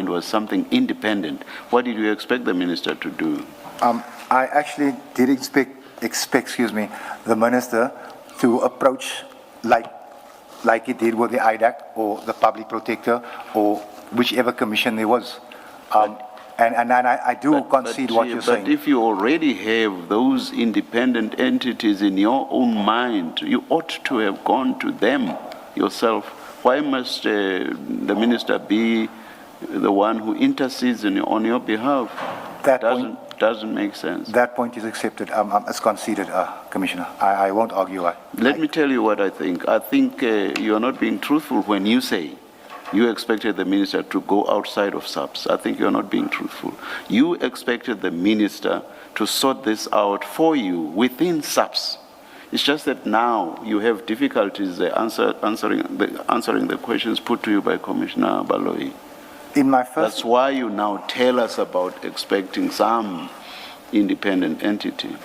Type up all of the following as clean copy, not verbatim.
mind was something independent. What did you expect the minister to do? I actually did expect, the minister to approach like he did with the IDAC or the public protector or whichever commission there was. And I do concede what you're saying. But if you already have those independent entities in your own mind, you ought to have gone to them yourself. Why must the minister be the one who intercedes on your behalf? That doesn't make sense. That point is accepted. It's conceded, Commissioner. I won't argue. Let me tell you what I think. I think you're not being truthful when you say you expected the minister to go outside of SAPS. I think you're not being truthful. You expected the minister to sort this out for you within SAPS. It's just that now you have difficulties answering the questions put to you by Commissioner Baloyi. That's why you now tell us about expecting some independent entity.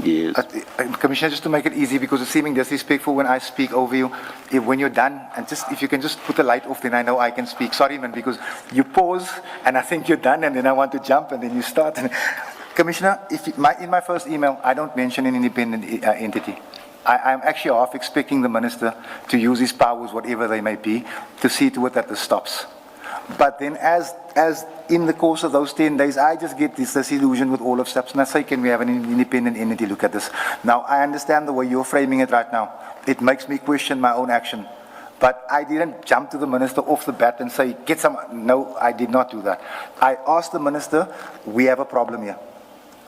Yes. Commissioner, just to make it easy, because it's seeming disrespectful when I speak over you, when you're done, and if you can just put the light off, then I know I can speak. Sorry, man, because you pause, and I think you're done, and then I want to jump, and then you start. Commissioner, in my first email, I don't mention an independent entity. I'm actually half expecting the minister to use his powers, whatever they may be, to see to it that this stops. But then as in the course of those 10 days, I just get this illusion with all of SAPS, and I say, can we have an independent entity look at this? Now, I understand the way you're framing it right now. It makes me question my own action. But I didn't jump to the minister off the bat and say, get some. No, I did not do that. I asked the minister, we have a problem here.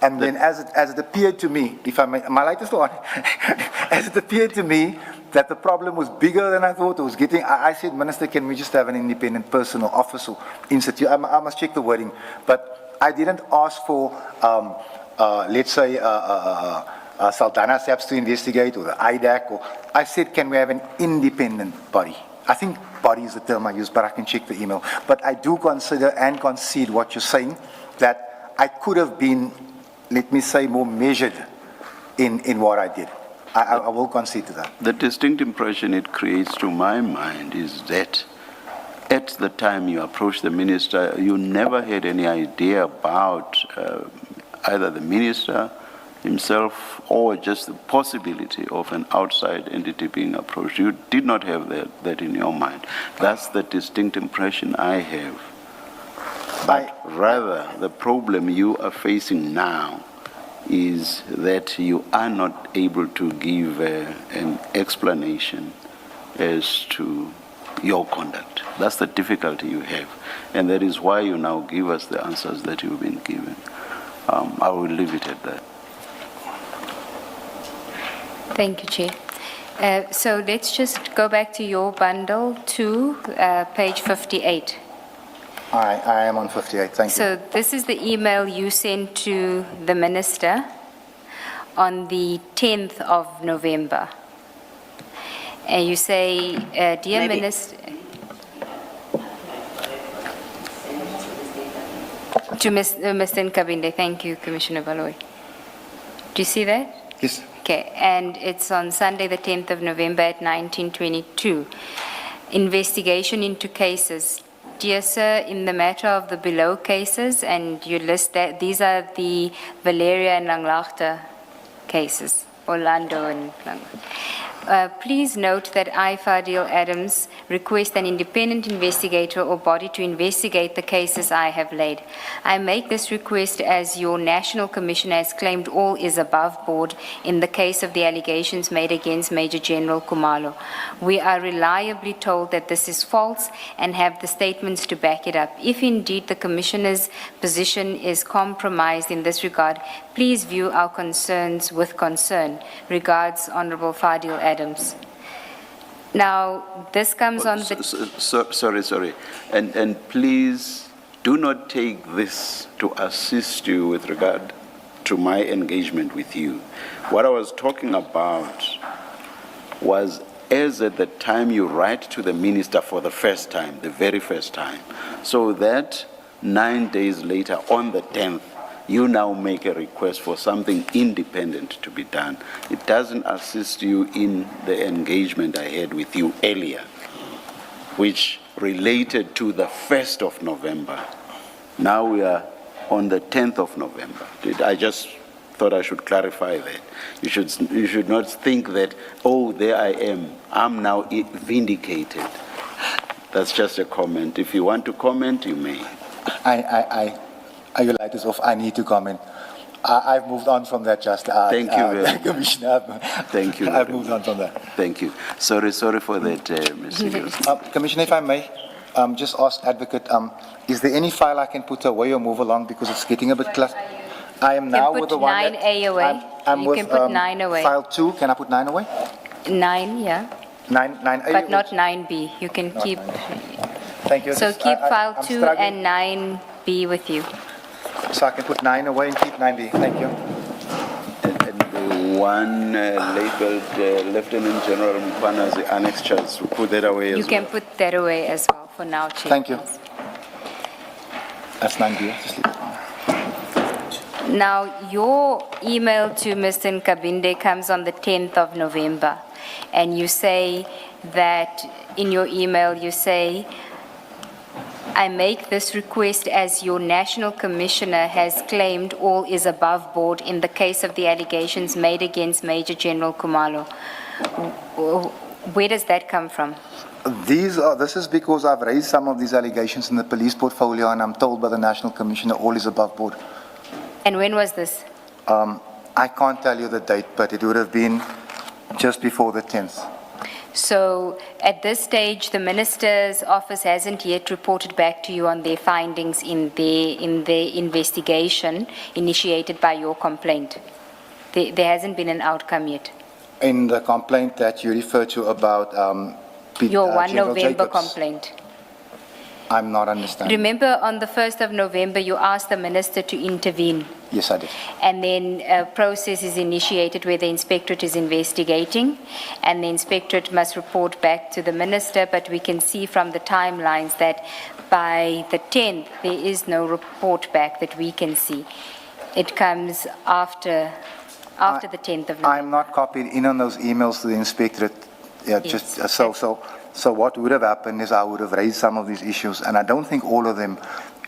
And then as it appeared to me, if I may, my light is still on, as it appeared to me that the problem was bigger than I thought it was getting, I said, Minister, can we just have an independent person or office or institute? I must check the wording. But I didn't ask for, let's say, Saldanha SAPS to investigate or the IDAC. Or, I said, can we have an independent body? I think body is the term I use, but I can check the email. But I do consider and concede what you're saying, that I could have been, let me say, more measured in what I did. I will concede to that. The distinct impression it creates to my mind is that at the time you approached the minister, you never had any idea about either the minister himself or just the possibility of an outside entity being approached. You did not have that in your mind. That's the distinct impression I have. But rather, the problem you are facing now is that you are not able to give an explanation as to your conduct. That's the difficulty you have. And that is why you now give us the answers that you've been given. I will leave it at that. Thank you, Chair. So let's just go back to your bundle to page 58. I am on 58, thank you. So this is the email you sent to the minister on the 10th of November. And you say, dear Minister, to Mr. Nkabinde, thank you, Commissioner Baloyi. Do you see that? Yes. Okay, and it's on Sunday the 10th of November at 1922. Investigation into cases. Dear Sir, in the matter of the below cases, and you list that these are the Valeria and Langlaagte cases, Orlando and Langlaagte. Please note that I, Fadil Adams, request an independent investigator or body to investigate the cases I have laid. I make this request as your National Commissioner has claimed all is above board in the case of the allegations made against Major General Khumalo. We are reliably told that this is false and have the statements to back it up. If indeed the Commissioner's position is compromised in this regard, please view our concerns with concern. Regards, Honorable Fadil Adams. Now, this comes on the... Sorry. And please do not take this to assist you with regard to my engagement with you. What I was talking about was as at the time you write to the minister for the first time, the very first time, so that 9 days later on the 10th, you now make a request for something independent to be done. It doesn't assist you in the engagement I had with you earlier, which related to the 1st of November. Now we are on the 10th of November. I just thought I should clarify that. You should not think that, oh, there I am. I'm now vindicated. That's just a comment. If you want to comment, you may. Your light is off. I need to comment. I've moved on from that, just. Thank you very much. Commissioner. Thank you. I've moved on from that. Thank you. Sorry for that, Mr. Joseph. Commissioner, if I may, just ask Advocate, is there any file I can put away or move along because it's getting a bit clustered? I am now with the one that... You can put 9A away. I'm You with, can put 9 away. File 2, can I put 9 away? 9, yeah. 9A? But not 9B. You can keep, Thank you. so keep file I'm 2 struggling. and 9B with you. So I can put 9 away and keep 9B. Thank you. And the one labeled Lieutenant General Mpana's annex charge, we put that away as You well. can put that away as well for now, Chair. Thank you. That's 9B. Just leave it. Now, your email to Mr. Nkabinde comes on the 10th of November, and you say that, in your email, you say, I make this request as your National Commissioner has claimed all is above board in the case of the allegations made against Major General Khumalo. Where does that come from? This is because I've raised some of these allegations in the police portfolio, and I'm told by the National Commissioner all is above board. And when was this? I can't tell you the date, but it would have been just before the 10th. So at this stage, the Minister's office hasn't yet reported back to you on their findings in the investigation initiated by your complaint. There hasn't been an outcome yet. In the complaint that you refer to about Your 1 General November Jacobs, complaint. I'm not understanding. Remember, on the 1st of November, you asked the Minister to intervene, Yes, I did. and then a process is initiated where the Inspectorate is investigating, and the Inspectorate must report back to the Minister, but we can see from the timelines that by the 10th, there is no report back that we can see. It comes after the 10th of November. I'm not copied in on those emails to the Inspectorate. Yeah, Yes. So what would have happened is I would have raised some of these issues, and I don't think all of them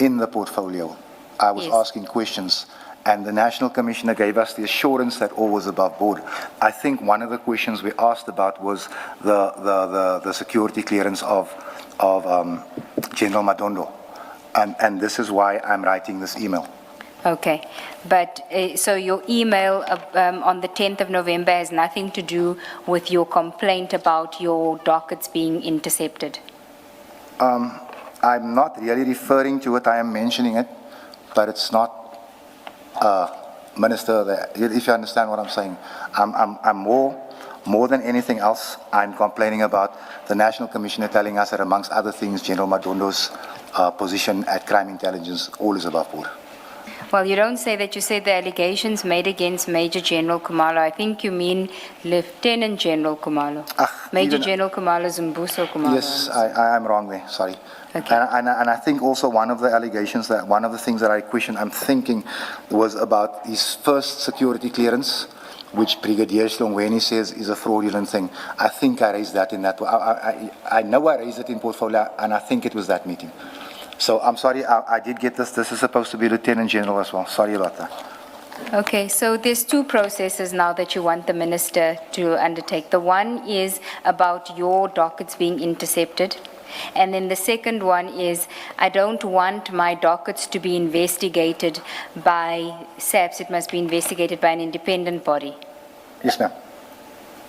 in the portfolio. I was Yes. asking questions, and the National Commissioner gave us the assurance that all was above board. I think one of the questions we asked about was the security clearance of General Madondo, and this is why I'm writing this email. Okay, but so your email on the 10th of November has nothing to do with your complaint about your dockets being intercepted? I'm not really referring to it, I am mentioning it, but it's not, Minister, if you understand what I'm saying. I'm more than anything else, I'm complaining about the National Commissioner telling us that amongst other things, General Madondo's position at crime intelligence, all is above board. Well, you don't say that. You say the allegations made against Major General Khumalo. I think you mean Lieutenant General Khumalo. Major even- General Khumalo is Mbuso Khumalo. Yes, I am wrong there, sorry. Okay. And I think also one of the allegations, that one of the things that I question, I'm thinking, was about his first security clearance, which Brigadier Slongweni says is a fraudulent thing. I think I raised that in that, I know I raised it in portfolio, and I think it was that meeting. So I'm sorry, I did get this. This is supposed to be Lieutenant General as well. Sorry about that. Okay, so there's two processes now that you want the Minister to undertake. The one is about your dockets being intercepted. And then the second one is, I don't want my dockets to be investigated by SAPS. It must be investigated by an independent body. Yes, ma'am.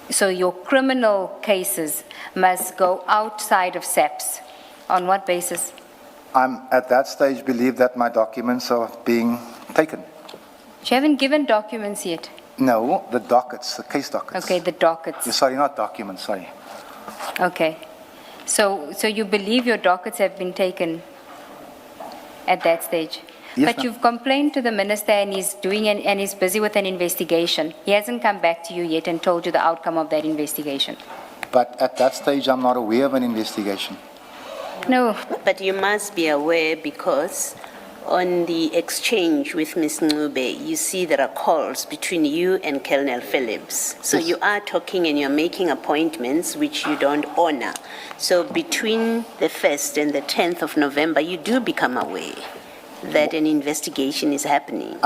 So your criminal cases must go outside of SAPS. On what basis? I'm at that stage believe that my documents are being taken. You haven't given documents yet. No, the dockets, the case dockets. Okay, the dockets. Sorry, not documents, sorry. Okay. So you believe your dockets have been taken at that stage? Yes, But ma'am. you've complained to the Minister, and he's and he's busy with an investigation. He hasn't come back to you yet and told you the outcome of that investigation. But at that stage, I'm not aware of an investigation. No, But you must be aware because on the exchange with Ms. Ncube, you see there are calls between you and Colonel Phillips. So Yes. you are talking and you're making appointments which you don't honor. So between the 1st and the 10th of November, you do become aware that an investigation is happening,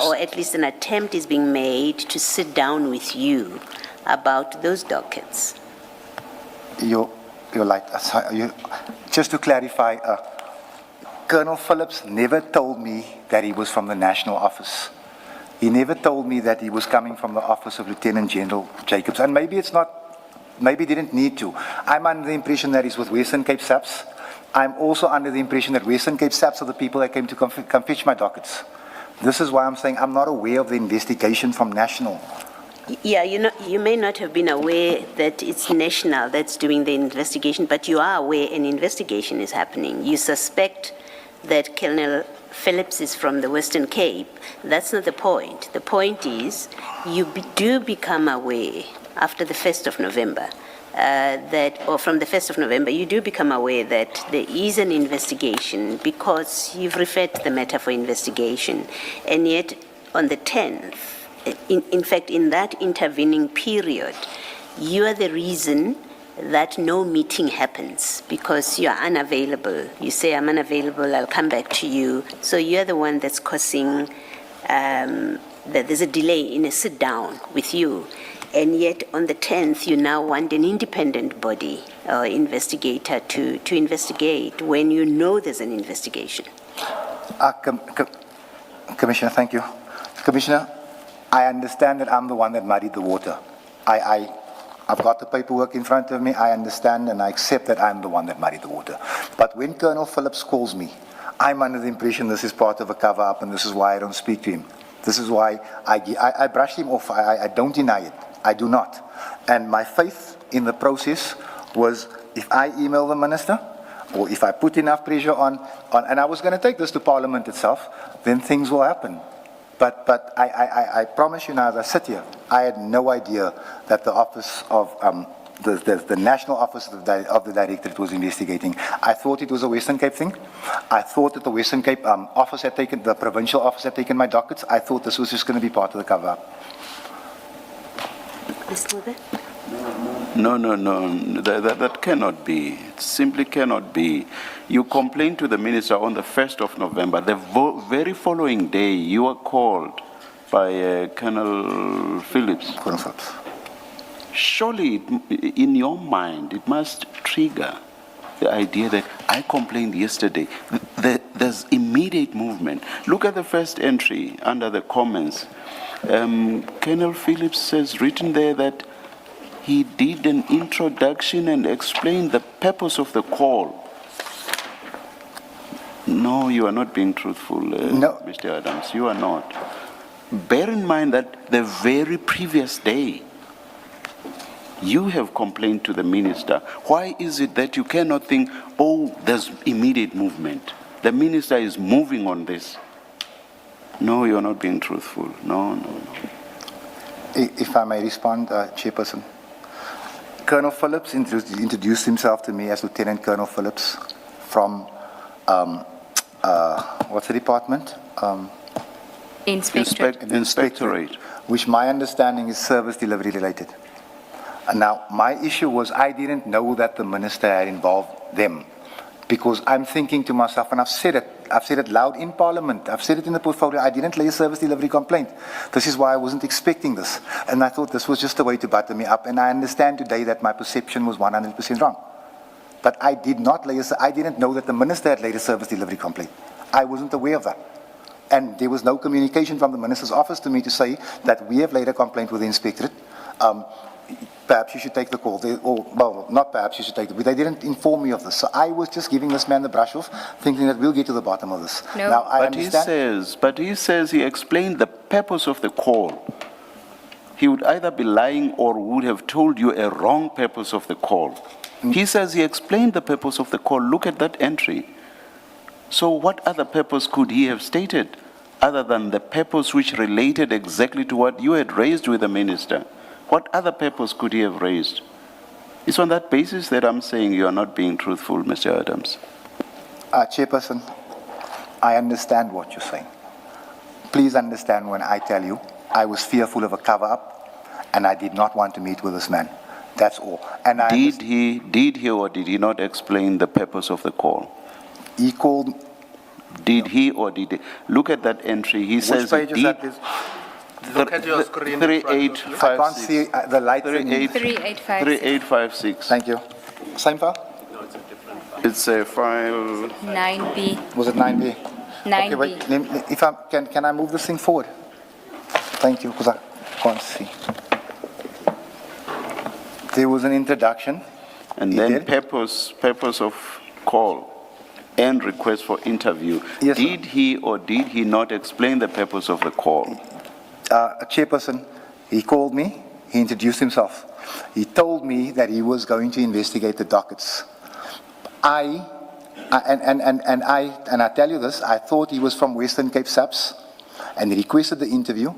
or at least an attempt is being made to sit down with you about those dockets. You're like, just to clarify, Colonel Phillips never told me that he was from the national office. He never told me that he was coming from the office of Lieutenant General Jacobs. And maybe it's not, maybe he didn't need to. I'm under the impression that he's with Western Cape SAPS. I'm also under the impression that Western Cape SAPS are the people that came to come fetch my dockets. This is why I'm saying I'm not aware of the investigation from national. Yeah, you may not have been aware that it's national that's doing the investigation, but you are aware an investigation is happening. You suspect that Colonel Phillips is from the Western Cape. That's not the point. The point is you do become aware after the 1st of November, or from the 1st of November, you do become aware that there is an investigation because you've referred to the matter for investigation. And yet on the 10th, in fact, in that intervening period, you are the reason that no meeting happens because you are unavailable. You say, I'm unavailable, I'll come back to you. So you're the one that's causing that there's a delay in a sit down with you. And yet on the 10th, you now want an independent body or investigator to investigate when you know there's an investigation. Commissioner, thank you. Commissioner, I understand that I'm the one that muddied the water. I've got the paperwork in front of me. I understand and I accept that I'm the one that muddied the water. But when Colonel Phillips calls me, I'm under the impression this is part of a cover-up and this is why I don't speak to him. This is why I brushed him off. I don't deny it. I do not. And my faith in the process was if I email the minister or if I put enough pressure on and I was going to take this to Parliament itself, then things will happen. But I promise you now, as I sit here, I had no idea that the office of the national office of the directorate was investigating. I thought it was a Western Cape thing. I thought that the Western Cape office had taken, the provincial office had taken my dockets. I thought this was just going to be part of the cover-up. No, that cannot be. It simply cannot be. You complained to the minister on the 1st of November. The very following day, you were called by Colonel Phillips. Colonel Phillips. Surely, in your mind, it must trigger the idea that I complained yesterday. There's immediate movement. Look at the first entry under the comments. Colonel Phillips has written there that he did an introduction and explained the purpose of the call. No, you are not being truthful, No. Mr. Adams. You are not. Bear in mind that the very previous day, you have complained to the minister. Why is it that you cannot think, oh, there's immediate movement? The minister is moving on this. No, you're not being truthful. No. If I may respond, Chairperson. Colonel Phillips introduced himself to me as Lieutenant Colonel Phillips from, what's the department? Inspectorate. Which my understanding is service delivery related. And now, my issue was I didn't know that the minister had involved them. Because I'm thinking to myself, and I've said it loud in Parliament, I've said it in the portfolio, I didn't lay a service delivery complaint. This is why I wasn't expecting this. And I thought this was just a way to butter me up. And I understand today that my perception was 100% wrong. But I did not I didn't know that the minister had laid a service delivery complaint. I wasn't aware of that. And there was no communication from the minister's office to me to say that we have laid a complaint with the inspectorate. Perhaps you should take the call. Well, not perhaps you should take the call. They didn't inform me of this. So I was just giving this man the brush off, thinking that we'll get to the bottom of this. No. Now, I But understand. he says he explained the purpose of the call. He would either be lying or would have told you a wrong purpose of the call. He says he explained the purpose of the call. Look at that entry. So what other purpose could he have stated other than the purpose which related exactly to what you had raised with the minister? What other purpose could he have raised? It's on that basis that I'm saying you are not being truthful, Mr. Adams. Chairperson, I understand what you're saying. Please understand when I tell you I was fearful of a cover-up and I did not want to meet with this man. That's all. And Did he or did he not explain the purpose of the call? he called. Did he or did he? Look at that entry. He says Which page is that? Look at your screen in front of you. I can't see the light. 3856. 3856. Thank you. Same file? It's a file. 9B. Was it 9B? 9B. Okay, wait. If I can I move this thing forward? Thank you, because I can't see. There was an introduction. And He then did? purpose of call and request for interview. Yes, sir. Did he or did he not explain the purpose of the call? A chairperson, he called me, he introduced himself. He told me that he was going to investigate the dockets. I tell you this, I thought he was from Western Cape SAPS and requested the interview.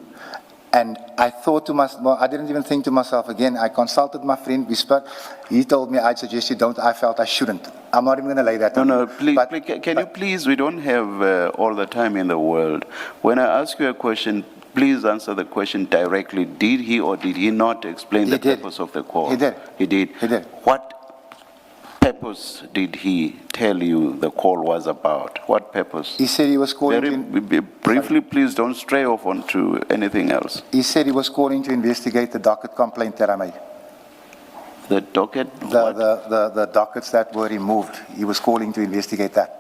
And I thought to myself, well, I didn't even think to myself again. I consulted my friend, we spoke. He told me I'd suggest you don't. I felt I shouldn't. I'm not even going to lay that on No, you. please, But- can you please, we don't have all the time in the world. When I ask you a question, please answer the question directly. Did he or did he not explain He the did. purpose of the call? He did. He did? He did. What purpose did he tell you the call was about? What purpose? He said he was calling Very briefly, please don't stray off onto anything else. He said he was calling to investigate the docket complaint that I made. The docket, what? The dockets that were removed. He was calling to investigate that.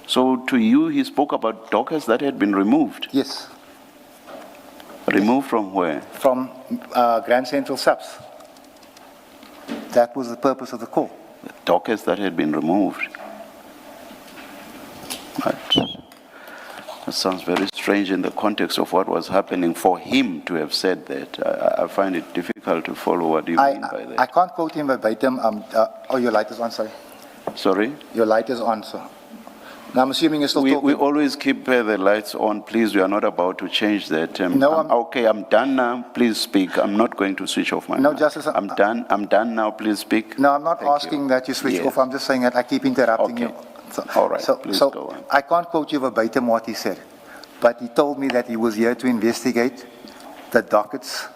So to you, he spoke about dockets that had been removed. Yes. Removed from where? From Grand Central SAPS. That was the purpose of the call. The dockets that had been removed. But that sounds very strange in the context of what was happening for him to have said that. I find it difficult to follow what you mean by that. I can't quote him verbatim. Oh, your light is on, sorry. Sorry? Your light is on, sir. Now, I'm assuming you're still We talking. always keep the lights on, please. We are not about to change that. No, okay, I'm done now. Please speak. I'm not going to switch off my No, mic. Justice, I'm done now. Please speak. No, I'm not Thank you. asking that you switch Yes. off. I'm just saying that I keep interrupting Okay. you. All right, please go on. I can't quote you verbatim what he said, but he told me that he was here to investigate the dockets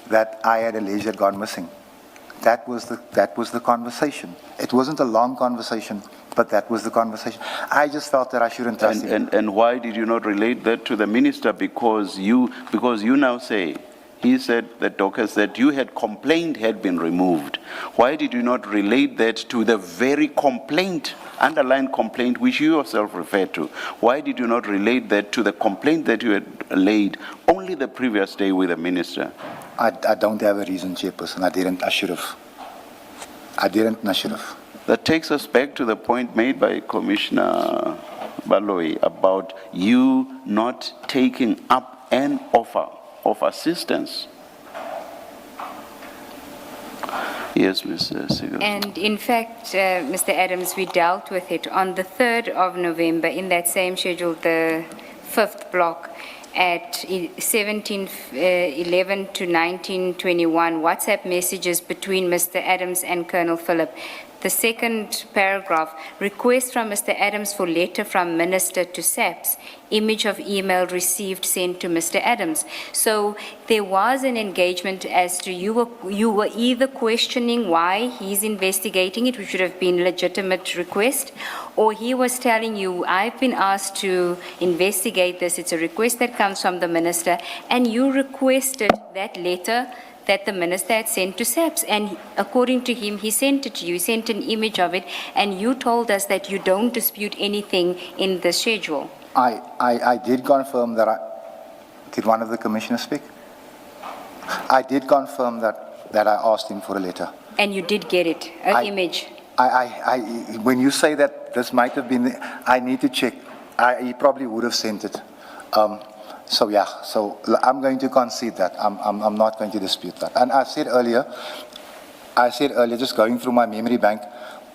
that I had alleged gone missing. That was the conversation. It wasn't a long conversation, but that was the conversation. I just felt that I shouldn't trust him. And why did you not relate that to the minister? Because you now say, he said the dockets that you had complained had been removed. Why did you not relate that to the very complaint, underlying complaint, which you yourself referred to? Why did you not relate that to the complaint that you had laid only the previous day with the minister? I don't have a reason, Chairperson. I didn't. I should have. I didn't, and I should have. That takes us back to the point made by Commissioner Baloyi about you not taking up an offer of assistance. Yes, Mr. Segal. And in fact, Mr. Adams, we dealt with it on the 3rd of November in that same schedule, the 5th block at 17:11 to 19:21, WhatsApp messages between Mr. Adams and Colonel Phillip. The second paragraph, request from Mr. Adams for letter from Minister to SAPS, image of email received sent to Mr. Adams. So there was an engagement as to you were either questioning why he's investigating it, which would have been legitimate request, or he was telling you, I've been asked to investigate this, it's a request that comes from the minister, and you requested that letter that the minister had sent to SAPS, and according to him, he sent it to you, sent an image of it, and you told us that you don't dispute anything in the schedule. I did confirm that did one of the commissioners speak? I did confirm that I asked him for a letter. And you did get it, an image. When you say that this might have been, I need to check. He probably would have sent it. So I'm going to concede that. I'm not going to dispute that. And I said earlier, just going through my memory bank,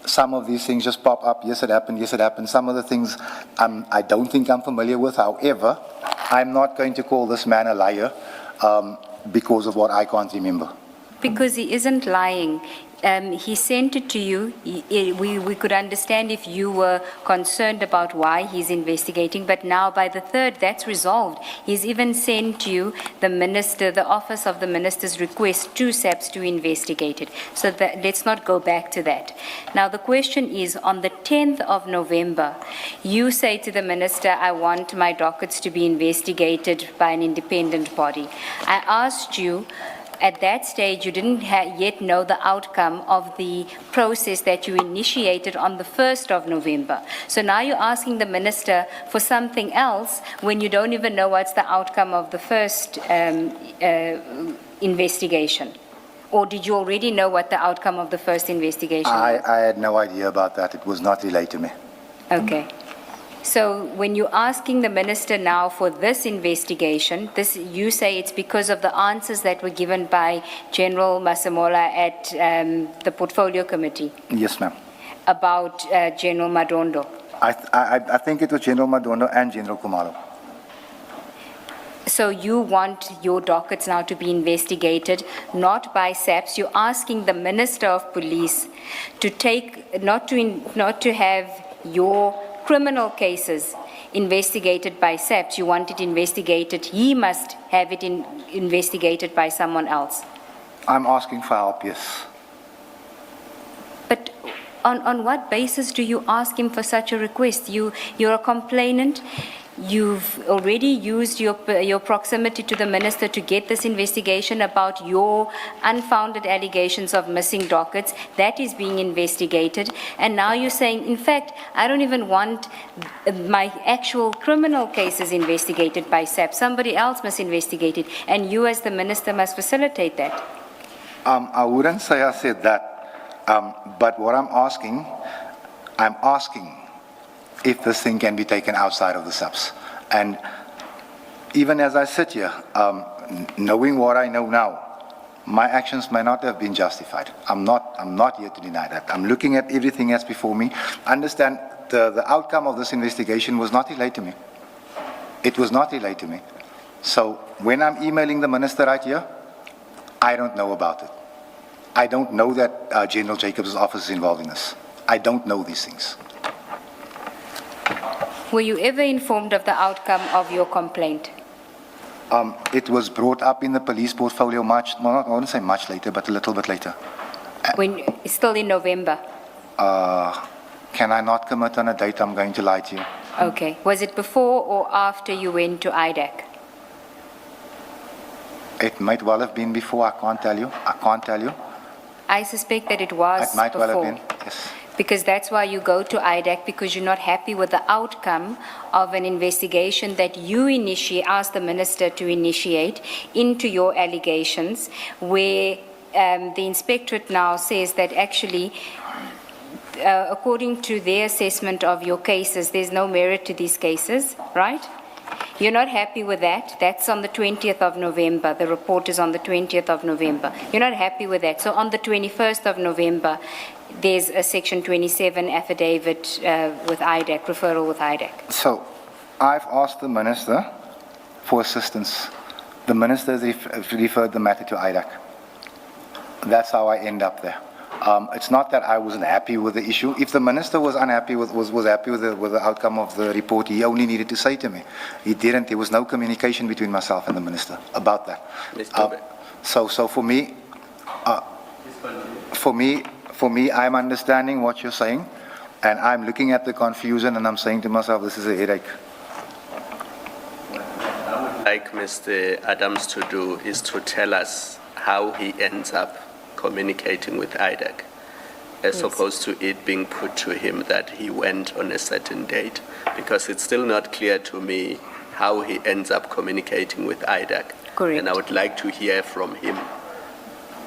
some of these things just pop up. Yes, it happened. Some of the things I don't think I'm familiar with. However, I'm not going to call this man a liar because of what I can't remember. Because he isn't lying. He sent it to you. We could understand if you were concerned about why he's investigating, but now by the 3rd, that's resolved. He's even sent you the office of the minister's request to SAPS to investigate it. So let's not go back to that. Now, the question is, on the 10th of November, you say to the minister, I want my dockets to be investigated by an independent body. I asked you, at that stage, you didn't yet know the outcome of the process that you initiated on the 1st of November. So now you're asking the minister for something else when you don't even know what's the outcome of the first investigation. Or did you already know what the outcome of the first investigation was? I had no idea about that. It was not relayed to me. Okay. So when you're asking the minister now for this investigation, you say it's because of the answers that were given by General Masemola at the Portfolio Committee Yes, ma'am. about General Madondo. I think it was General Madondo and General Kumalo. So you want your dockets now to be investigated, not by SAPS. You're asking the Minister of Police to take, not to have your criminal cases investigated by SAPS. You want it investigated. He must have it investigated by someone else. I'm asking for help, yes. But on what basis do you ask him for such a request? You're a complainant. You've already used your proximity to the minister to get this investigation about your unfounded allegations of missing dockets. That is being investigated. And now you're saying, in fact, I don't even want my actual criminal cases investigated by SAP. Somebody else must investigate it. And you as the minister must facilitate that. I wouldn't say I said that. But what I'm asking if this thing can be taken outside of the SAPS. And even as I sit here, knowing what I know now, my actions may not have been justified. I'm not here to deny that. I'm looking at everything that's before me. Understand the outcome of this investigation was not relayed to me. It was not relayed to me. So when I'm emailing the minister right here, I don't know about it. I don't know that General Jacobs' office is involved in this. I don't know these things. Were you ever informed of the outcome of your complaint? It was brought up in the police portfolio I wouldn't say much later, but a little bit later. Still in November? Can I not commit on a date? I'm going to lie to you. Okay. Was it before or after you went to IDAC? It might well have been before. I can't tell you. I suspect that it was It might before. well have been, yes. Because that's why you go to IDAC, because you're not happy with the outcome of an investigation that you asked the minister to initiate into your allegations, where the inspectorate now says that actually, according to their assessment of your cases, there's no merit to these cases, right? You're not happy with that. That's on the 20th of November. The report is on the 20th of November. You're not happy with that. So on the 21st of November, there's a Section 27 affidavit with IDAC, referral with IDAC. So I've asked the minister for assistance. The minister has referred the matter to IDAC. That's how I end up there. It's not that I wasn't happy with the issue. If the minister was unhappy was happy with the outcome of the report, he only needed to say to me. He didn't. There was no communication between myself and the minister about that. So for me, I'm understanding what you're saying, and I'm looking at the confusion, and I'm saying to myself, this is a headache. What I would like Mr. Adams to do is to tell us how he ends up communicating with IDAC, as opposed to it being put to him that he went on a certain date, because it's still not clear to me how he ends up communicating with IDAC. Correct. And I would like to hear from him.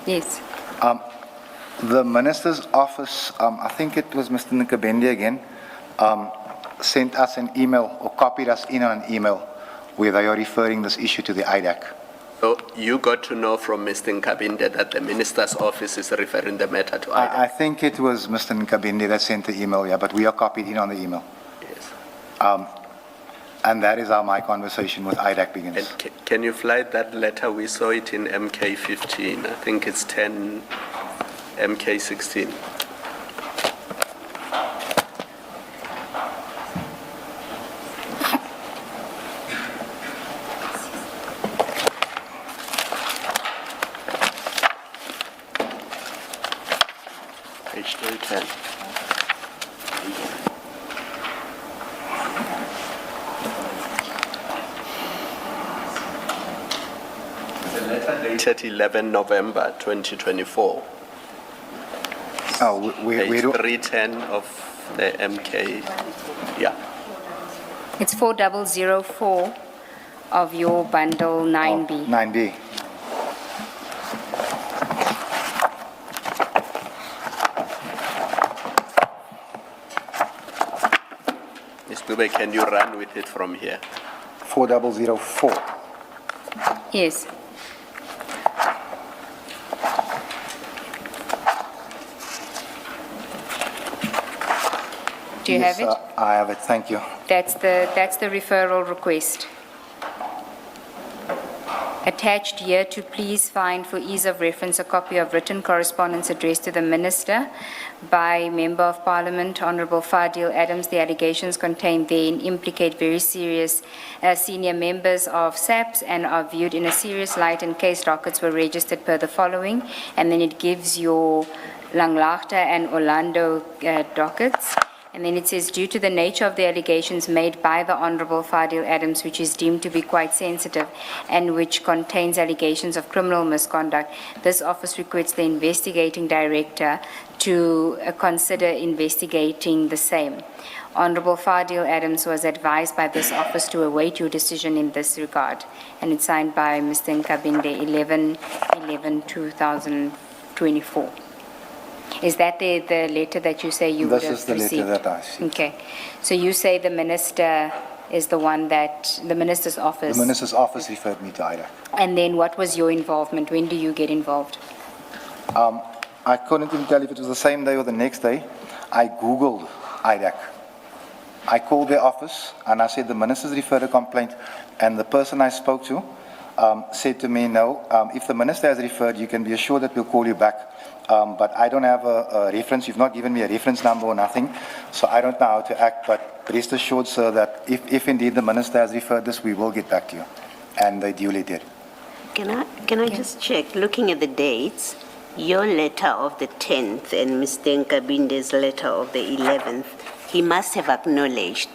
Yes. The minister's office, I think it was Mr. Nkabende again, sent us an email or copied us in on an email where they are referring this issue to the IDAC. So you got to know from Mr. Nkabinde that the minister's office is referring the matter to IDAC? I think it was Mr. Nkabende that sent the email, yeah, but we are copied in on the email. Yes. And that is how my conversation with IDAC begins. And can you fly that letter? We saw it in MK15. I think it's 10 MK16. Page 310. Dated 11 November 2024. Oh, we Page do, 310 of the MK. Yeah. It's 4004 of your bundle 9B. 9B. Ms. Dube, can you run with it from here? 4004. Yes. Do you have it? I have it, thank you. That's the referral request. Attached here to please find for ease of reference a copy of written correspondence addressed to the Minister by Member of Parliament, Honourable Fadil Adams. The allegations contained therein implicate very serious senior members of SAPS and are viewed in a serious light, and case dockets were registered per the following. And then it gives your Langlaagte and Orlando dockets. And then it says, due to the nature of the allegations made by the Honourable Fadil Adams, which is deemed to be quite sensitive and which contains allegations of criminal misconduct, this office requests the investigating director to consider investigating the same. Honourable Fadil Adams was advised by this office to await your decision in this regard. And it's signed by Mr. Nkabinde, 11/11/2024. Is that the letter that you say you would have received? This is the letter that I received. Okay. So you say the minister is the one that, the minister's office? The Minister's office referred me to IDAC. And then what was your involvement? When do you get involved? I couldn't even tell if it was the same day or the next day. I Googled IDAC. I called their office and I said, the Minister's referred a complaint, and the person I spoke to said to me, no, if the Minister has referred, you can be assured that we'll call you back. But I don't have a reference. You've not given me a reference number or nothing, so I don't know how to act. But rest assured, sir, that if indeed the Minister has referred this, we will get back to you. And they duly did. Can I just check, looking at the dates, your letter of the 10th and Mr. Nkabinde's letter of the 11th, he must have acknowledged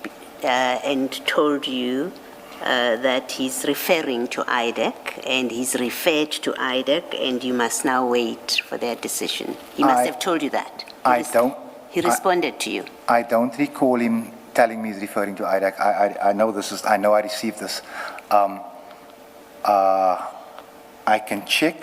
and told you that he's referring to IDAC, and he's referred to IDAC, and you must now wait for their decision. He must have told you that. He responded to you. I don't recall him telling me he's referring to IDAC. I know this is. I know I received this. I can check.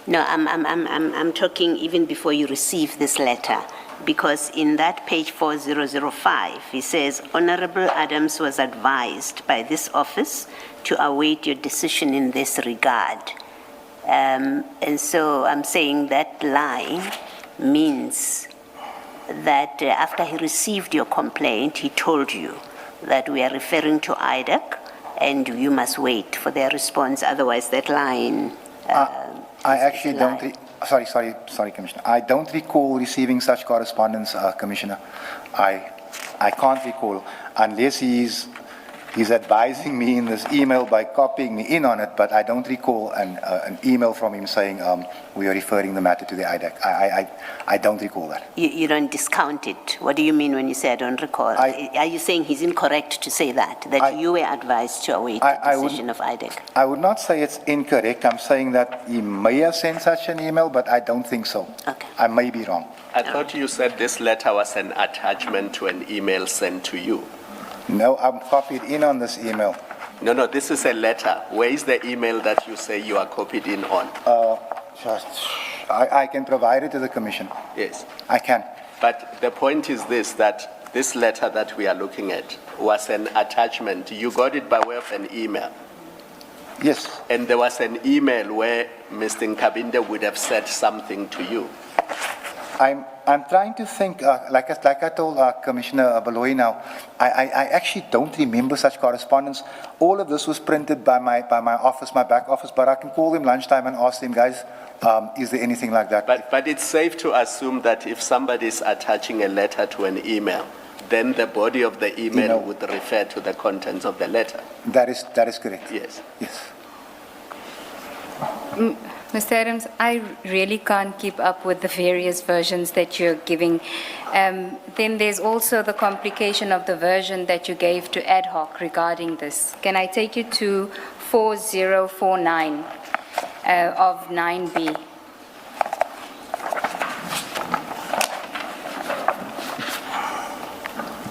No, I'm talking even before you received this letter, because in that page 4005, he says, Honorable Adams was advised by this office to await your decision in this regard. And so I'm saying that line means that after he received your complaint, he told you that we are referring to IDAC and you must wait for their response, otherwise that line... I actually don't... Sorry, Commissioner. I don't recall receiving such correspondence, Commissioner. I can't recall, unless he's advising me in this email by copying me in on it, but I don't recall an email from him saying we are referring the matter to the IDAC. I don't recall that. You don't discount it. What do you mean when you say I don't recall? Are you saying he's incorrect to say that you were advised to await the decision of IDAC? I would not say it's incorrect. I'm saying that he may have sent such an email, but I don't think so. Okay. I may be wrong. I thought you said this letter was an attachment to an email sent to you. No, I'm copied in on this email. No, this is a letter. Where is the email that you say you are copied in on? I can provide it to the Commission. Yes. I can. But the point is this, that this letter that we are looking at was an attachment. You got it by way of an email. Yes. And there was an email where Mr. Nkabinde would have said something to you. I'm trying to think, like I told Commissioner Baloyi now, I actually don't remember such correspondence. All of this was printed by my office, my back office, but I can call them lunchtime and ask them, guys, is there anything like that? But it's safe to assume that if somebody is attaching a letter to an email, then the body of the email would refer to the contents of the letter. That is correct. Yes. Yes. Mr. Adams, I really can't keep up with the various versions that you're giving. Then there's also the complication of the version that you gave to ad hoc regarding this. Can I take you to 4049 of 9B?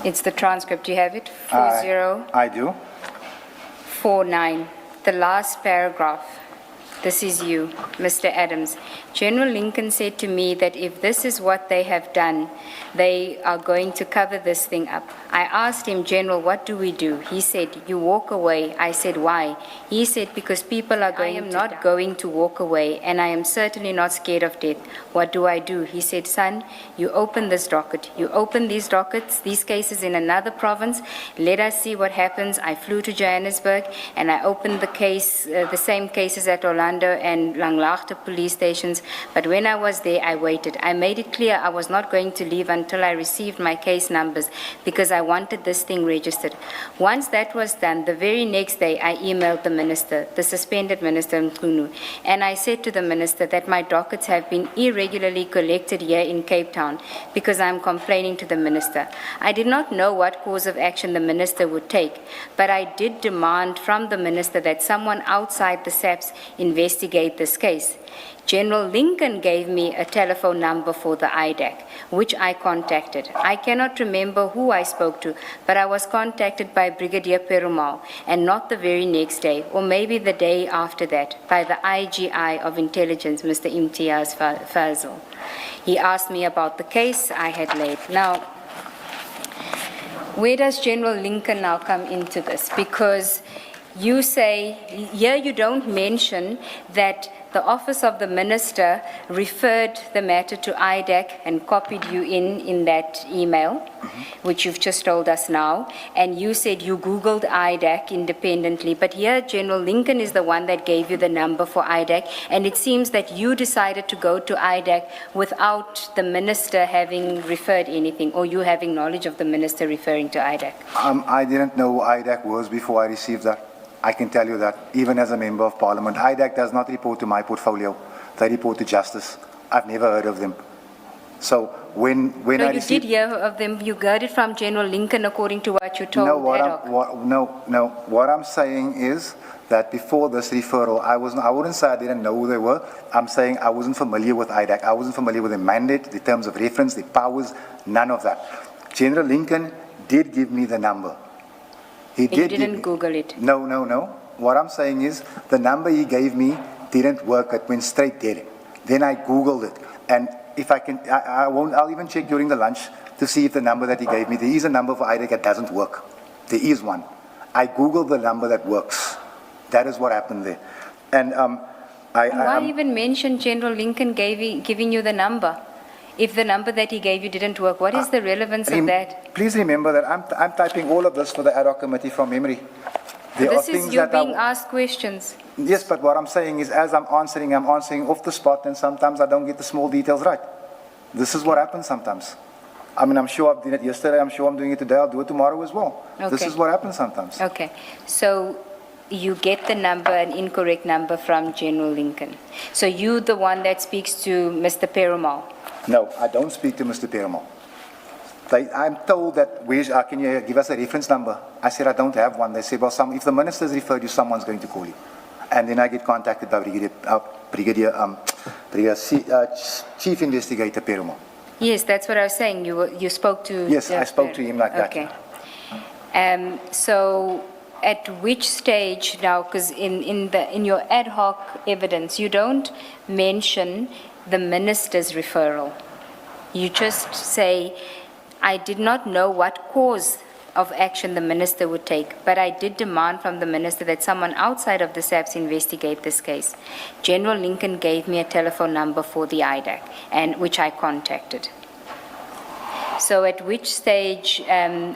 It's the transcript. You have it? 4049, I do. the last paragraph. This is you, Mr. Adams. General Lincoln said to me that if this is what they have done, they are going to cover this thing up. I asked him, General, what do we do? He said, you walk away. I said, why? He said, because people are going to die. I am not going to walk away, and I am certainly not scared of death. What do I do? He said, son, you open this docket. You open these dockets, these cases in another province. Let us see what happens. I flew to Johannesburg, and I opened the case, the same cases at Orlando and Langlaagte police stations, but when I was there, I waited. I made it clear I was not going to leave until I received my case numbers because I wanted this thing registered. Once that was done, the very next day, I emailed the minister, the suspended minister Mkhunu, and I said to the minister that my dockets have been irregularly collected here in Cape Town because I'm complaining to the minister. I did not know what course of action the minister would take, but I did demand from the minister that someone outside the SAPS investigate this case. General Lincoln gave me a telephone number for the IDAC, which I contacted. I cannot remember who I spoke to, but I was contacted by Brigadier Perumal, and not the very next day, or maybe the day after that, by the IGI of Intelligence, Mr. Imtiaz Fazil. He asked me about the case I had laid. Now, where does General Lincoln now come into this? Because you say, here you don't mention that the office of the minister referred the matter to IDAC and copied you in that email, which you've just told us now, and you said you Googled IDAC independently, but here General Lincoln is the one that gave you the number for IDAC, and it seems that you decided to go to IDAC without the minister having referred anything, or you having knowledge of the minister referring to IDAC. I didn't know who IDAC was before I received that. I can tell you that, even as a member of parliament. IDAC does not report to my portfolio. They report to justice. I've never heard of them. So when No, I you received... did hear of them. You heard it from General Lincoln according to what you told No, what I'm saying is that before this referral, I wouldn't say I didn't know who they were. I'm saying I wasn't familiar with IDAC. I wasn't familiar with the mandate, the terms of reference, the powers, none of that. General Lincoln did give me the number. He didn't Google it? No. What I'm saying is the number he gave me didn't work. It went straight dead. Then I Googled it. And if I can, I'll even check during the lunch to see if the number that he gave me, there is a number for IDAC that doesn't work. There is one. I Googled the number that works. That is what happened there. And why even mention General Lincoln giving you the number? If the number that he gave you didn't work, what is the relevance of that? Please remember that I'm typing all of this for the ad hoc committee from memory. This is you being asked questions. Yes, but what I'm saying is as I'm answering off the spot, and sometimes I don't get the small details right. This is what happens sometimes. I mean, I'm sure I did it yesterday. I'm sure I'm doing it today. I'll do it tomorrow as well. Okay. This is what happens sometimes. Okay. So you get the number, an incorrect number from General Lincoln. So you the one that speaks to Mr. Perumal? No, I don't speak to Mr. Perumal. I'm told that, can you give us a reference number? I said, I don't have one. They said, well, if the minister's referred you, someone's going to call you. And then I get contacted by Chief Investigator Perumal. Yes, that's what I was saying. You spoke to... Yes, I spoke to him like that. Okay. So at which stage now, because in your ad hoc evidence, you don't mention the minister's referral. You just say, I did not know what caused of action the minister would take, but I did demand from the minister that someone outside of the SAPS investigate this case. General Lincoln gave me a telephone number for the IDAC, and which I contacted. So at which stage,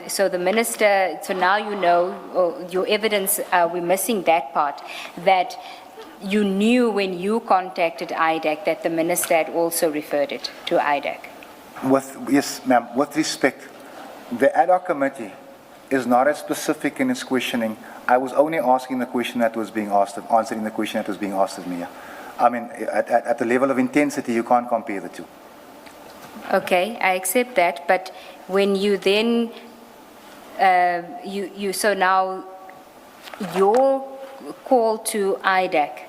so the minister, so now you know, your evidence, we're missing that part, that you knew when you contacted IDAC that the minister had also referred it to IDAC. Yes, ma'am, with respect, the ad hoc committee is not as specific in its questioning. I was only asking the question that was being asked, answering the question that was being asked of me. I mean, at the level of intensity, you can't compare the two. Okay, I accept that, but when you then, so now your call to IDAC,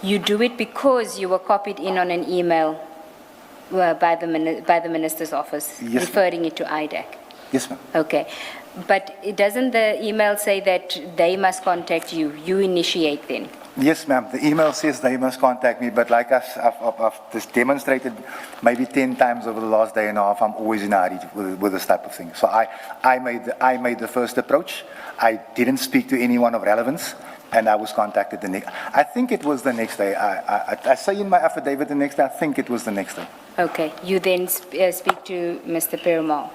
you do it because you were copied in on an email by the minister's office, Yes, referring it to IDAC. Yes, ma'am. Okay, but doesn't the email say that they must contact you? You initiate then? Yes, ma'am. The email says they must contact me, but like I've just demonstrated maybe 10 times over the last day and a half, I'm always in a hurry with this type of thing. So I made the first approach. I didn't speak to anyone of relevance, and I was contacted the next. I think it was the next day. I say in my affidavit the next day. I think it was the next day. Okay, you then speak to Mr. Perumal.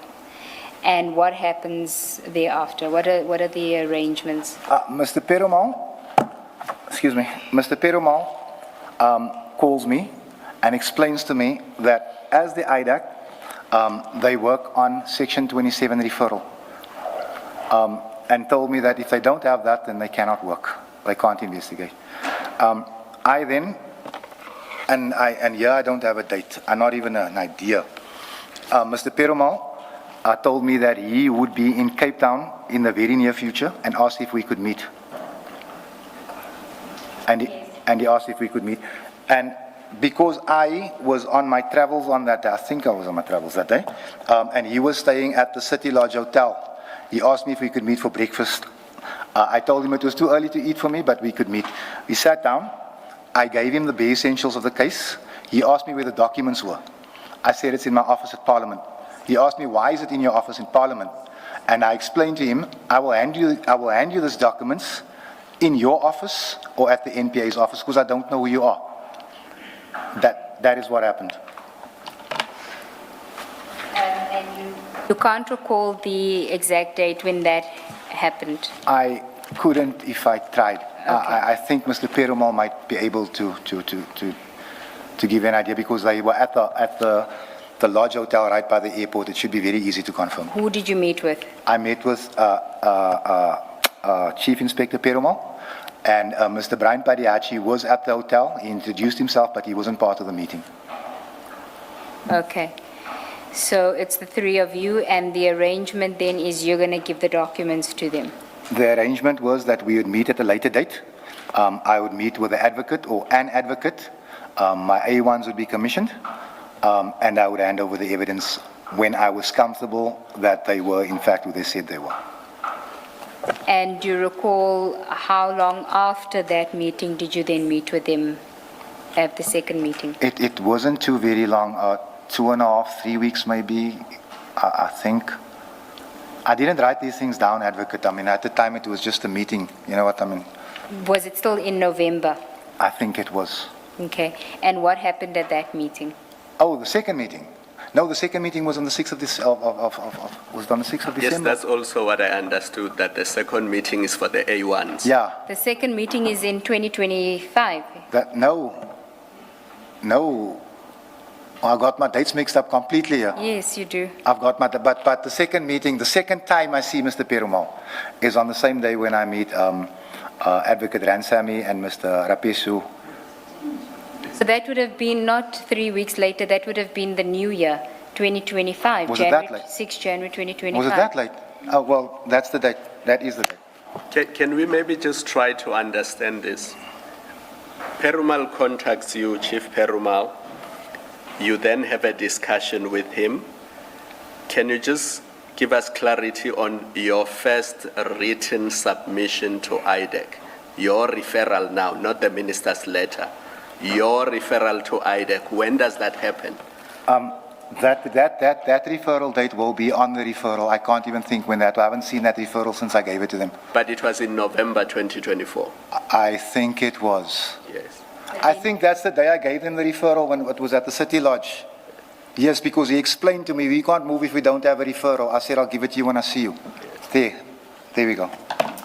And what happens thereafter? What are the arrangements? Mr. Perumal calls me and explains to me that as the IDAC, they work on Section 27 referral, and told me that if they don't have that, then they cannot work. They can't investigate. I then, and here I don't have a date, not even an idea. Mr. Perumal told me that he would be in Cape Town in the very near future and asked if we could meet. And he asked if we could meet. And because I was on my travels on that day, I think I was on my travels that day, and he was staying at the City Lodge Hotel, he asked me if we could meet for breakfast. I told him it was too early to eat for me, but we could meet. We sat down. I gave him the bare essentials of the case. He asked me where the documents were. I said it's in my office at Parliament. He asked me, why is it in your office in Parliament? And I explained to him, I will hand you these documents in your office or at the NPA's office, because I don't know who you are. That is what happened. And you can't recall the exact date when that happened? I couldn't if I tried. Okay. I think Mr. Perumal might be able to give you an idea, because they were at the Lodge Hotel right by the airport. It should be very easy to confirm. Who did you meet with? I met with Chief Inspector Perumal, and Mr. Brian Padiachi was at the hotel. He introduced himself, but he wasn't part of the meeting. Okay. So it's the three of you, and the arrangement then is you're going to give the documents to them? The arrangement was that we would meet at a later date. I would meet with the advocate or an advocate. My A1s would be commissioned, and I would hand over the evidence when I was comfortable that they were, in fact, who they said they were. And do you recall how long after that meeting did you then meet with them at the second meeting? It wasn't too very long, 2.5, 3 weeks maybe, I think. I didn't write these things down, advocate. I mean, at the time it was just a meeting, you know what I mean? Was it still in November? I think it was. Okay. And what happened at that meeting? Oh, the second meeting. No, the second meeting was on the 6th of December. Yes, that's also what I understood, that the second meeting is for the A1s. Yeah. The second meeting is in 2025. No. I got my dates mixed up completely here. Yes, you do. I've got my, but the second meeting, the second time I see Mr. Perumal is on the same day when I meet Advocate Ransamy and Mr. Rapesu. So that would have been not 3 weeks later, that would have been the new year, 2025. Was it that late? 6 January 2025. Was it that late? Oh, well, that's the date. That is the date. Can we maybe just try to understand this? Perumal contacts you, Chief Perumal. You then have a discussion with him. Can you just give us clarity on your first written submission to IDAC? Your referral now, not the minister's letter. Your referral to IDAC, when does that happen? That referral date will be on the referral. I can't even think when that, I haven't seen that referral since I gave it to them. But it was in November 2024. I think it was. Yes. I think that's the day I gave them the referral when it was at the City Lodge. Yes, because he explained to me, we can't move if we don't have a referral. I said, I'll give it to you when I see you. There we go.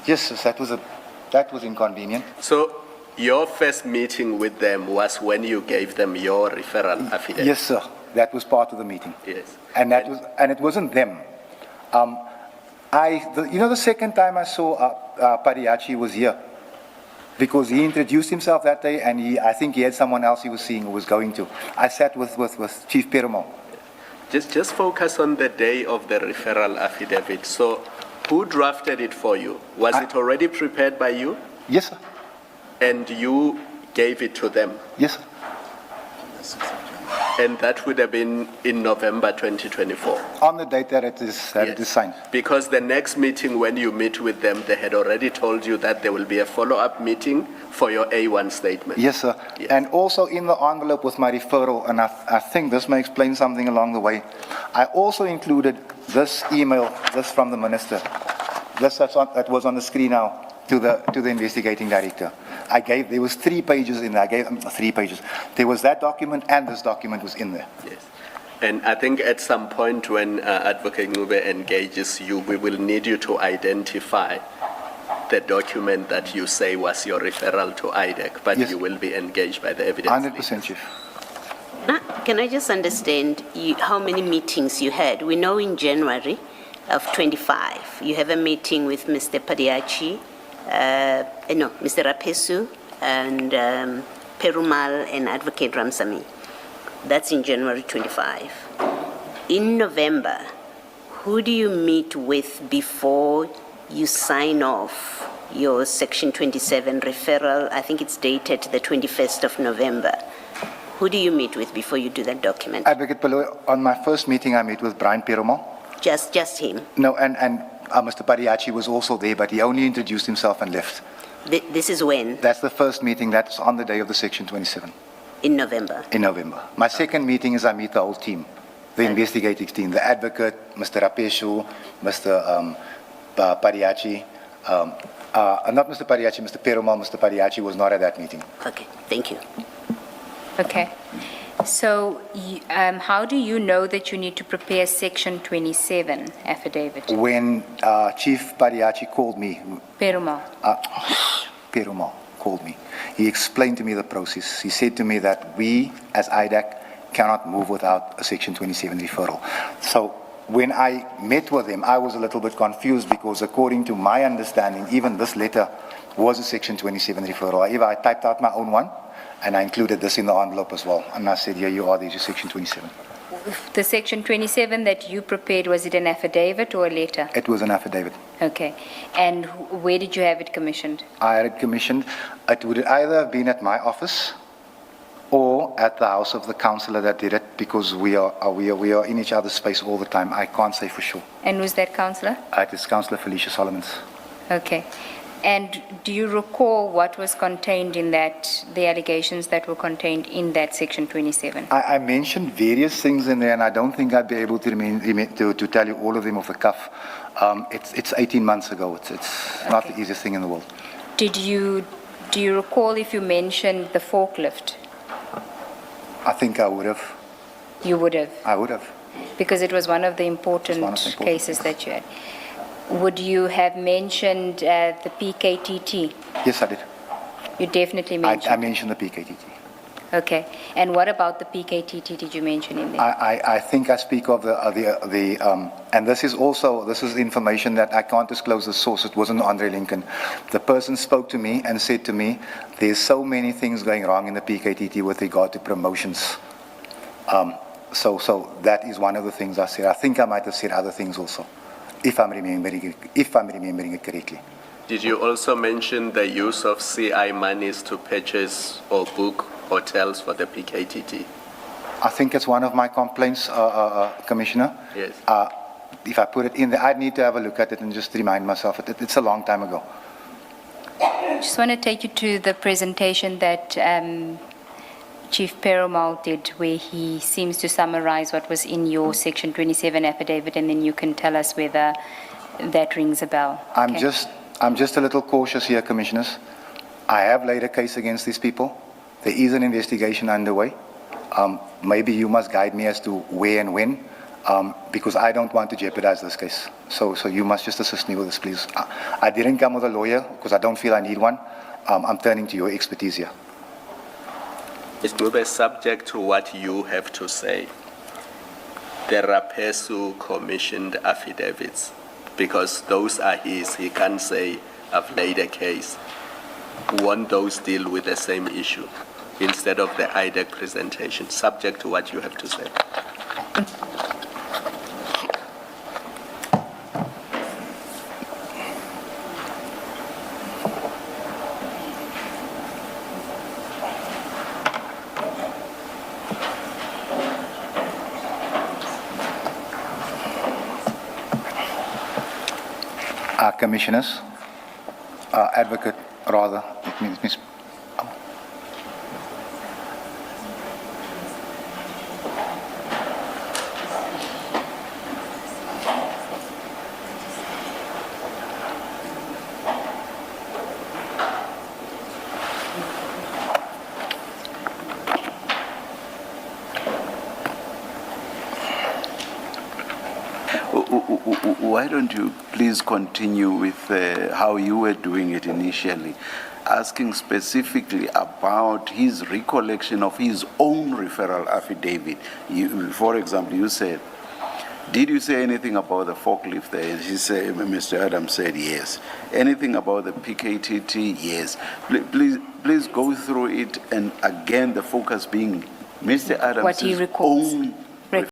Yes, that was inconvenient. So your first meeting with them was when you gave them your referral affidavit? Yes, sir. That was part of the meeting. Yes. And it wasn't them. The second time I saw Pariachi was here, because he introduced himself that day, and I think he had someone else he was seeing who was going to. I sat with Chief Perumal. Just focus on the day of the referral affidavit. So who drafted it for you? Was it already prepared by you? Yes, sir. And you gave it to them? Yes, sir. And that would have been in November 2024? On the date that it is signed. Because the next meeting, when you meet with them, they had already told you that there will be a follow-up meeting for your A1 statement. Yes, sir. Yes. And also in the envelope with my referral, and I think this may explain something along the way, I also included this email, this from the minister. That was on the screen now, to the investigating director. There was 3 pages in there. I gave them 3 pages. There was that document, and this document was in there. Yes. And I think at some point when Advocate Ngube engages you, we will need you to identify the document that you say was your referral to IDAC, but Yes. you will be engaged by the evidence. 100%, Chief. Can I just understand how many meetings you had? We know in January of 25, you have a meeting with Mr. Padiachi, Mr. Rapesu, and Perumal and Advocate Ramsamy. That's in January 25. In November, who do you meet with before you sign off your Section 27 referral? I think it's dated the 21st of November. Who do you meet with before you do that document? Advocate Paloi, on my first meeting, I met with Brian Perumal. Just him? No, and Mr. Pariachi was also there, but he only introduced himself and left. This is when? That's the first meeting. That's on the day of the Section 27. In November? In November. My second meeting is I meet the whole team, the investigating team, the advocate, Mr. Rapeshu, Mr. Pariachi, not Mr. Pariachi, Mr. Perumal. Mr. Pariachi was not at that meeting. Okay, thank you. Okay. So how do you know that you need to prepare Section 27 affidavit? When Chief Pariachi called me, Perumal. Perumal called me. He explained to me the process. He said to me that we, as IDAC, cannot move without a Section 27 referral. So when I met with him, I was a little bit confused because according to my understanding, even this letter was a Section 27 referral. I typed out my own one, and I included this in the envelope as well. And I said, here you are, there's your Section 27. The Section 27 that you prepared, was it an affidavit or a letter? It was an affidavit. Okay. And where did you have it commissioned? I had it commissioned. It would either have been at my office or at the house of the councillor that did it, because we are in each other's space all the time. I can't say for sure. And was that councillor? It is Councillor Felicia Solomons. Okay. And do you recall what was contained in that, the allegations that were contained in that Section 27? I mentioned various things in there, and I don't think I'd be able to tell you all of them off the cuff. It's 18 months ago. It's not the easiest thing in the world. Do you recall if you mentioned the forklift? I think I would have. You would have? I would have. Because it was one of the important cases that you had. Would you have mentioned the PKTT? Yes, I did. You definitely mentioned I mentioned the PKTT. Okay. And what about the PKTT did you mention in there? I think I speak of and this is information that I can't disclose the source. It wasn't Andre Lincoln. The person spoke to me and said to me, there's so many things going wrong in the PKTT with regard to promotions. So that is one of the things I said. I think I might have said other things also, if I'm remembering it correctly. Did you also mention the use of CI monies to purchase or book hotels for the PKTT? I think it's one of my complaints, Commissioner. Yes. If I put it in there, I'd need to have a look at it and just remind myself. It's a long time ago. I just want to take you to the presentation that Chief Perumal did, where he seems to summarize what was in your Section 27 affidavit, and then you can tell us whether that rings a bell. I'm Okay. just a little cautious here, Commissioners. I have laid a case against these people. There is an investigation underway. Maybe you must guide me as to where and when, because I don't want to jeopardize this case. So you must just assist me with this, please. I didn't come with a lawyer because I don't feel I need one. I'm turning to your expertise here. It will be subject to what you have to say. The Rapesu commissioned affidavits, because those are his. He can't say, I've laid a case. Won't those deal with the same issue instead of the IDAC presentation, subject to what you have to say? Commissioners, advocate, rather, Ms. Why don't you please continue with how you were doing it initially, asking specifically about his recollection of his own referral affidavit. For example, you said, did you say anything about the forklift there? He said, Mr. Adams said yes. Anything about the PKTT? Yes. Please go through it, and again, the focus being Mr. Adams' What he recalls. own